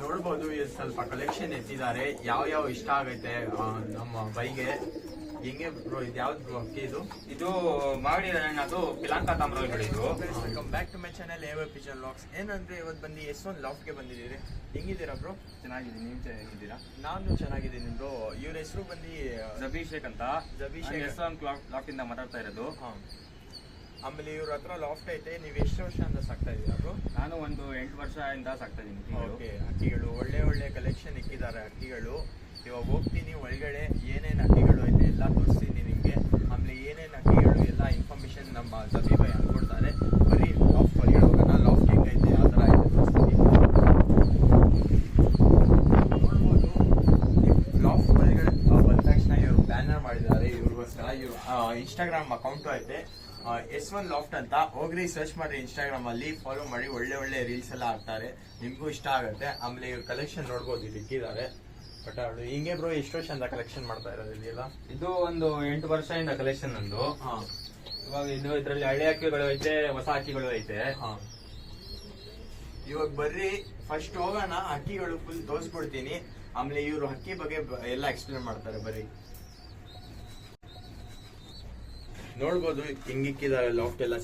ನೋಡ್ಬೋದು ಸ್ವಲ್ಪ ಕಲೆಕ್ಷನ್ ಎತ್ತಿದ್ದಾರೆ. ಯಾವ ಇಷ್ಟ ಆಗೈತೆ ನಮ್ಮ ಬೈಗೆ. ಹೆಂಗೆ ಬ್ರೋ ಇದು ಯಾವ್ದು ಬ್ರೋ ಅಕ್ಕಿ ಇದು ಮಾಗಡಿ ಅದು ಪಿಲಾಂಕ ತಾಮ್ರ ಇದು. Welcome back to my channel ever pigeon vlogs. ಏನಂದ್ರೆ ಇವತ್ತು ಬಂದು S1 ಲಾಫ್ಟ್ಗೆ ಬಂದಿದ್ದೀರಿ. ಹೆಂಗಿದ್ದೀರಾ ಬ್ರೋ? ಚೆನ್ನಾಗಿದ್ದೀನಿ, ನೀವು ಹೇಗಿದ್ದೀರಾ? ನಾನು ಚೆನ್ನಾಗಿದ್ದೀನಿ ಬ್ರೋ. ಇವ್ರ ಹೆಸರು ಬಂದು ಜಬೀಶೇಖ್ ಅಂತ. S1 ಲಾಫ್ಟ್ ಇಂದ ಮಾತಾಡ್ತಾ ಇರೋದು. ಆಮೇಲೆ ಇವ್ರ ಹತ್ರ ಲಾಫ್ಟ್ ಐತೆ. ನೀವು ಎಷ್ಟು ವರ್ಷದಿಂದ ಸಾಕ್ತಾ ಇದ್ದೀರಾ ಬ್ರೋ? ನಾನು ಒಂದು 8 ವರ್ಷದಿಂದ ಸಾಕ್ತಾ ಇದ್ದೀನಿ. ಓಕೆ, ಅಕ್ಕಿಗಳು ಒಳ್ಳೆ ಅಕಲೆಕ್ಷನ್ ಇಕ್ಕಿದ್ದಾರೆ ಅಕ್ಕಿಗಳು. ಇವಾಗ ಹೋಗ್ತೀನಿ ಒಳಗಡೆ, ಏನೇನು ಅಕ್ಕಿಗಳು ಐತೆ ಎಲ್ಲ ತೋರಿಸ್ತೀನಿ ನಿಮಗೆ. ಆಮೇಲೆ ಏನೇನು ಅಕ್ಕಿಗಳು ಎಲ್ಲ ಇನ್ಫಾರ್ಮೇಶನ್ ನಮ್ಮ ಜಬೀ ಭಾಯ್ ಅನ್ಕೊಡ್ತಾರೆ. ಬರೀ ಲಾಫ್ಟ್ ಹೊರಗಡೆ ಹೋಗೋಣ. ಲಾಫ್ಟ್ ಹೆಂಗೈತೆ ಯಾವ ಥರ ಐತೆ ತೋರಿಸ್ತೀನಿ. ನೋಡ್ಬೋದು ಲಾಫ್ಟ್ ಒಳಗಡೆ ಬಂದ ತಕ್ಷಣ ಇವರು ಬ್ಯಾನರ್ ಮಾಡಿದ್ದಾರೆ ಇವ್ರಿಗೋಸ್ಕರ. ಇವ್ರು ಇನ್ಸ್ಟಾಗ್ರಾಮ್ ಅಕೌಂಟು ಐತೆ S1 ಲಾಫ್ಟ್ ಅಂತ. ಹೋಗ್ರಿ ಸರ್ಚ್ ಮಾಡಿ ಇನ್ಸ್ಟಾಗ್ರಾಮ್ ಅಲ್ಲಿ, ಫಾಲೋ ಮಾಡಿ. ಒಳ್ಳೆ ರೀಲ್ಸ್ ಎಲ್ಲ ಹಾಕ್ತಾರೆ, ನಿಮ್ಗೂ ಇಷ್ಟ ಆಗುತ್ತೆ. ಆಮೇಲೆ ಇವ್ರ ಕಲೆಕ್ಷನ್ ನೋಡ್ಬೋದು, ಇಲ್ಲಿ ಇಕ್ಕಿದ್ದಾರೆ ಪಟಾಳು. ಹಿಂಗೆ ಬ್ರೋ ಎಷ್ಟು ವರ್ಷದಿಂದ ಕಲೆಕ್ಷನ್ ಮಾಡ್ತಾ ಇರೋದು ಇದೆಲ್ಲ? ಇದು ಒಂದು 8 ವರ್ಷದಿಂದ ಕಲೆಕ್ಷನ್ ನಂದು. ಇವಾಗ ಇದ್ರಲ್ಲಿ ಹಳೆ ಅಕ್ಕಿಗಳು ಐತೆ, ಹೊಸ ಅಕ್ಕಿಗಳು ಐತೆ. ಇವಾಗ ಬರ್ರಿ ಫಸ್ಟ್ ಹೋಗೋಣ, ಅಕ್ಕಿಗಳು ಫುಲ್ ತೋರಿಸ್ಬಿಡ್ತೀನಿ. ಆಮೇಲೆ ಇವ್ರು ಅಕ್ಕಿ ಬಗ್ಗೆ ಎಲ್ಲ ಎಕ್ಸ್ಪ್ಲೇನ್ ಮಾಡ್ತಾರೆ. ಬರ್ರಿ ನೋಡ್ಬೋದು ಹಿಂಗಿಕ್ಕಿದ್ದಾರೆ ಲಾಫ್ಟ್ ಎಲ್ಲ.